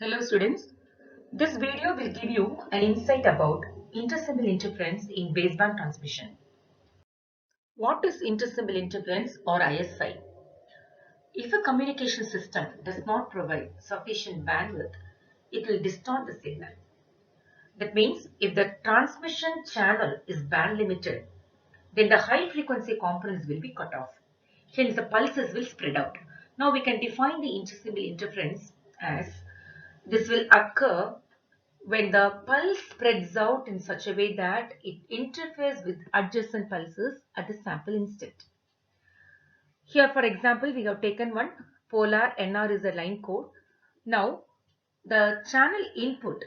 Hello students, this video will give you an insight about intersymbol interference in baseband transmission. What is intersymbol interference or ISI? If a communication system does not provide sufficient bandwidth, it will distort the signal. That means if the transmission channel is band limited, then the high frequency components will be cut off. Hence the pulses will spread out. Now we can define the intersymbol interference as this will occur when the pulse spreads out in such a way that it interferes with adjacent pulses at the sample instant. Here, for example, we have taken one polar NR is a line code. Now, the channel input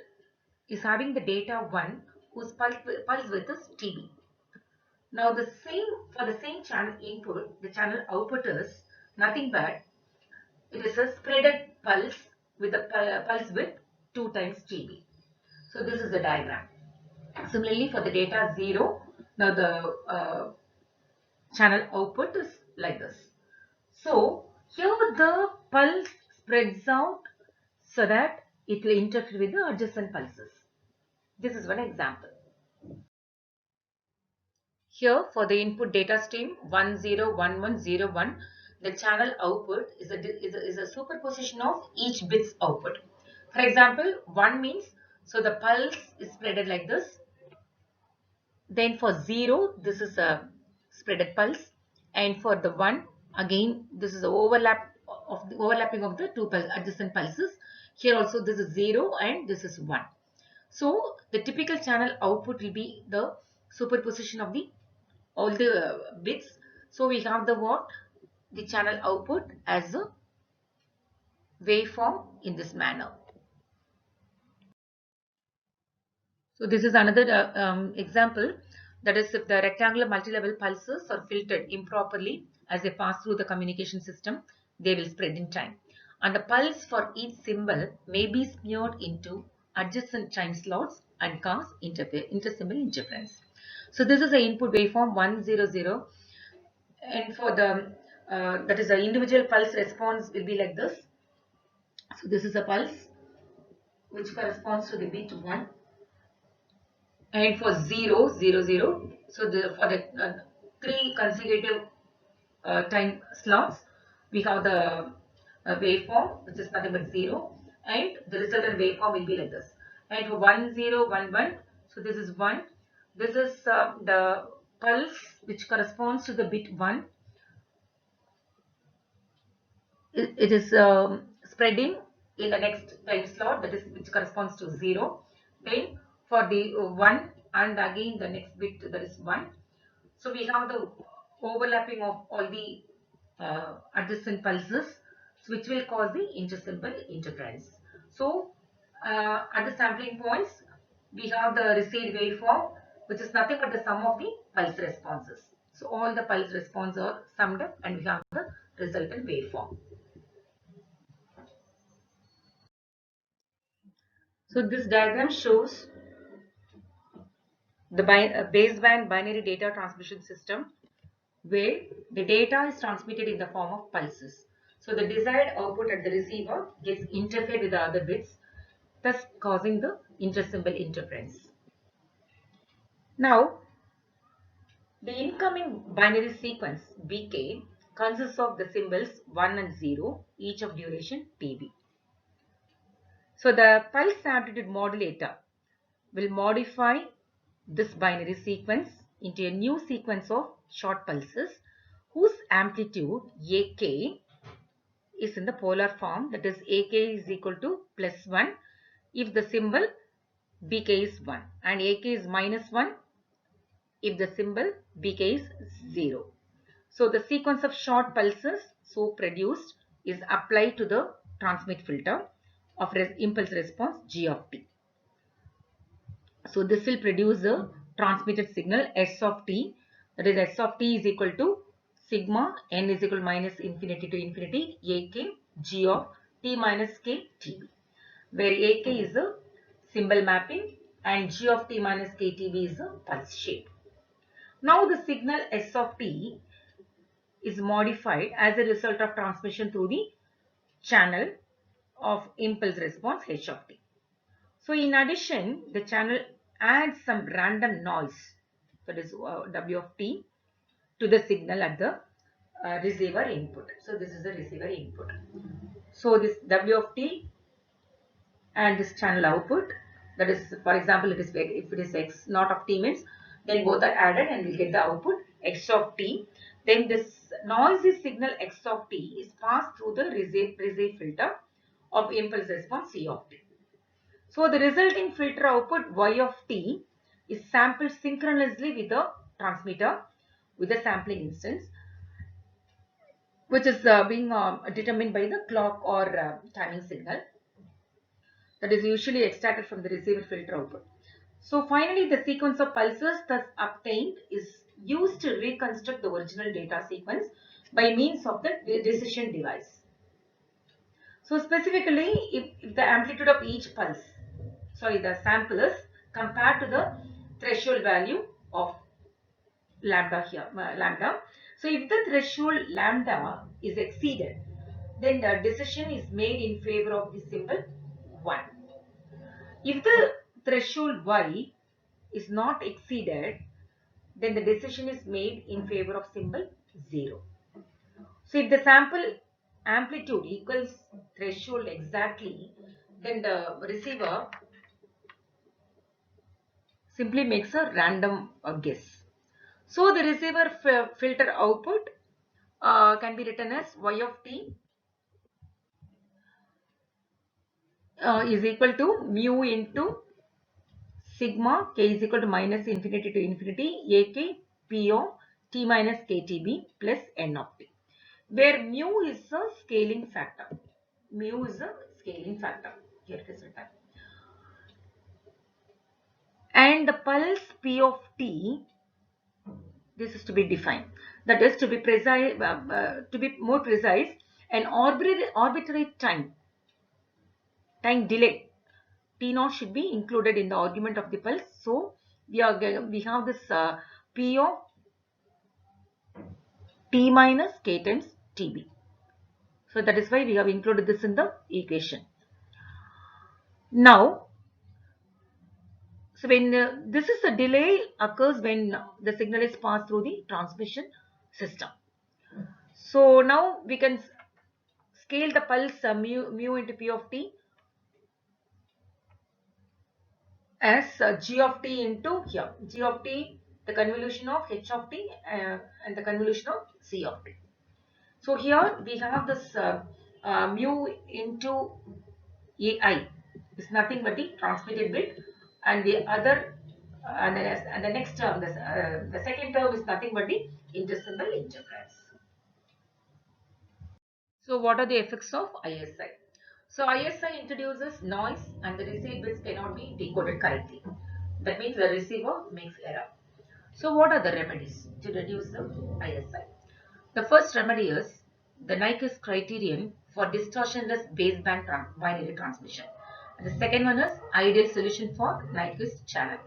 is having the data 1 whose pulse width is TB. Now, for the same channel input, the channel output is nothing but it is a spreaded pulse with a pulse width 2 times TB. So, this is the diagram. Similarly, for the data 0, now the channel output is like this. So, here the pulse spreads out so that it will interfere with the adjacent pulses. This is one example. Here for the input data stream 101101, the channel output is a superposition of each bit's output. For example, 1 means, so the pulse is spreaded like this. Then for 0, this is a spreaded pulse, and for the 1, again this is the overlapping of the two adjacent pulses. Here also this is 0 and this is 1. So the typical channel output will be the superposition of all the bits. So we have the channel output as a waveform in this manner. So this is another example, that is if the rectangular multi-level pulses are filtered improperly as they pass through the communication system, they will spread in time. And the pulse for each symbol may be smeared into adjacent time slots and cause intersymbol interference. So this is the input waveform 100, and for the that is the individual pulse response will be like this. So this is a pulse which corresponds to the bit 1. And for 000, so for the 3 consecutive time slots, we have the waveform which is nothing but 0, and the resultant waveform will be like this. And for 1011, so this is 1. This is the pulse which corresponds to the bit 1. It is spreading in the next time slot, that is which corresponds to 0. Then for the 1 and again the next bit, that is 1. So we have the overlapping of all the adjacent pulses, which will cause the intersymbol interference. So at the sampling points, we have the received waveform, which is nothing but the sum of the pulse responses. So all the pulse responses are summed up and we have the resultant waveform. So this diagram shows the baseband binary data transmission system where the data is transmitted in the form of pulses. So the desired output at the receiver gets interfered with the other bits, thus causing the intersymbol interference. Now, the incoming binary sequence BK consists of the symbols 1 and 0, each of duration TB. So the pulse amplitude modulator will modify this binary sequence into a new sequence of short pulses whose amplitude AK is in the polar form, that is AK is equal to +1 if the symbol BK is 1 and AK is -1 if the symbol BK is 0. So the sequence of short pulses so produced is applied to the transmit filter of impulse response G of t. So this will produce a transmitted signal S of t, that is S of t is equal to sigma n is equal to minus infinity to infinity AK G of t minus k TB, where AK is a symbol mapping and G of t minus k TB is a pulse shape. Now the signal S of t is modified as a result of transmission through the channel of impulse response h of t. So in addition, the channel adds some random noise, that is W of t, to the signal at the receiver input. So this is the receiver input. So this W of t and this channel output, that is, for example, if it is x naught of t means, then both are added and we get the output x of t. Then this noisy signal x of t is passed through the receive filter of impulse response c of t. So the resulting filter output y of t is sampled synchronously with the transmitter with the sampling instance, which is being determined by the clock or timing signal that is usually extracted from the receiver filter output. So finally, the sequence of pulses thus obtained is used to reconstruct the original data sequence by means of the decision device. So specifically, if the amplitude of each pulse, the sample is compared to the threshold value of lambda here, lambda. So if the threshold lambda is exceeded, then the decision is made in favor of the symbol 1. If the threshold y is not exceeded, then the decision is made in favor of symbol 0. So if the sample amplitude equals threshold exactly, then the receiver simply makes a random guess. So the receiver filter output can be written as y of t is equal to mu into sigma k is equal to minus infinity to infinity ak po t minus ktb plus n of t, where mu is a scaling factor. Mu is a scaling factor. Here it is written. And the pulse p of t, this is to be defined. That is, to be precise, to be more precise, an arbitrary time delay t naught should be included in the argument of the pulse. So we have this p of t minus k times tb. So that is why we have included this in the equation. Now, so when this is a delay occurs when the signal is passed through the transmission system. So now we can scale the pulse mu into p of t as g of t into here, g of t, the convolution of h of t and the convolution of c of t. So here we have this mu into ai is nothing but the transmitted bit, and the other and the next term, the second term is nothing but the intersymbol interference. So what are the effects of ISI? So ISI introduces noise and the received bits cannot be decoded correctly. That means the receiver makes error. So what are the remedies to reduce the ISI? The first remedy is the Nyquist criterion for distortionless baseband binary transmission. And the second one is ideal solution for Nyquist channel.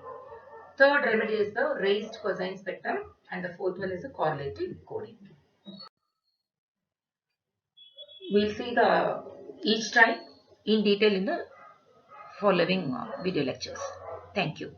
Third remedy is the raised cosine spectrum, and the fourth one is the correlative coding. We'll see the each type in detail in the following video lectures. Thank you.